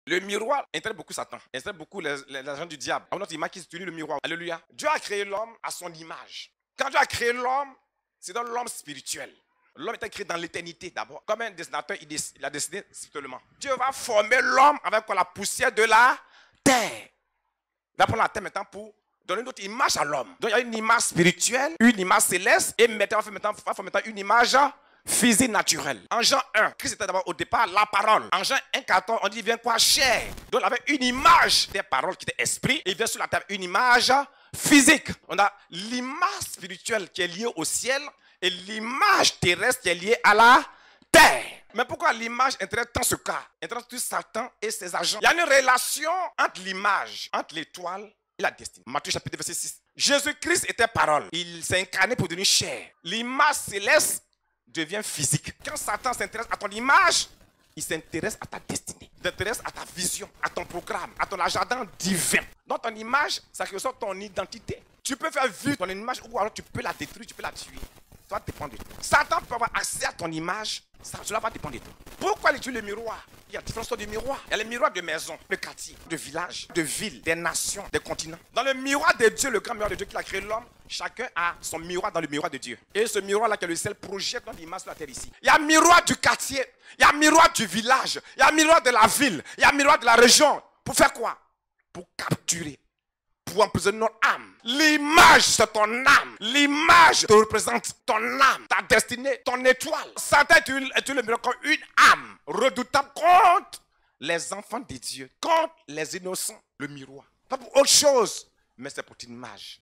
Le miroir intéresse beaucoup Satan, intéresse beaucoup les agents du diable. À notre image qui se tenue le miroir. Alléluia. Dieu a créé l'homme à son image. Quand Dieu a créé l'homme, c'est dans l'homme spirituel. L'homme était créé dans l'éternité d'abord. Comme un dessinateur, il a dessiné spirituellement. Dieu va former l'homme avec la poussière de la terre. Il va prendre la terre maintenant pour donner une autre image à l'homme. Donc il y a une image spirituelle, une image céleste, et maintenant on va faire maintenant une image physique naturelle. En Jean 1, Christ était d'abord au départ la parole. En Jean 1,14, on dit il vient quoi? Chair. Donc il avait une image des paroles qui était esprit, et il vient sur la terre une image physique. On a l'image spirituelle qui est liée au ciel et l'image terrestre qui est liée à la terre. Mais pourquoi l'image intéresse tant ce cas? Intéresse tout Satan et ses agents. Il y a une relation entre l'image, entre l'étoile et la destinée. Matthieu chapitre verset 6. Jésus-Christ était parole. Il s'est incarné pour devenir chair. L'image céleste devient physique. Quand Satan s'intéresse à ton image, il s'intéresse à ta destinée. Il s'intéresse à ta vision, à ton programme, à ton agenda divin. Dans ton image, ça ressort ton identité. Tu peux faire vivre ton image ou alors tu peux la détruire, tu peux la tuer. Ça va dépendre de toi. Satan peut avoir accès à ton image, cela va dépendre de toi. Pourquoi il utilise le miroir? Il y a différentes sortes de miroirs. Il y a les miroirs de maison, de quartier, de village, de ville, des nations, des continents. Dans le miroir de Dieu, le grand miroir de Dieu qui a créé l'homme, chacun a son miroir dans le miroir de Dieu. Et ce miroir-là, qui est le ciel, projette dans l'image sur la terre ici. Il y a un miroir du quartier, il y a un miroir du village, il y a un miroir de la ville, il y a un miroir de la région. Pour faire quoi? Pour capturer, pour emprisonner notre âme. L'image, c'est ton âme. L'image te représente ton âme, ta destinée, ton étoile. Satan est le miroir comme une âme redoutable contre les enfants de Dieu, contre les innocents. Le miroir. Pas pour autre chose, mais c'est pour une image.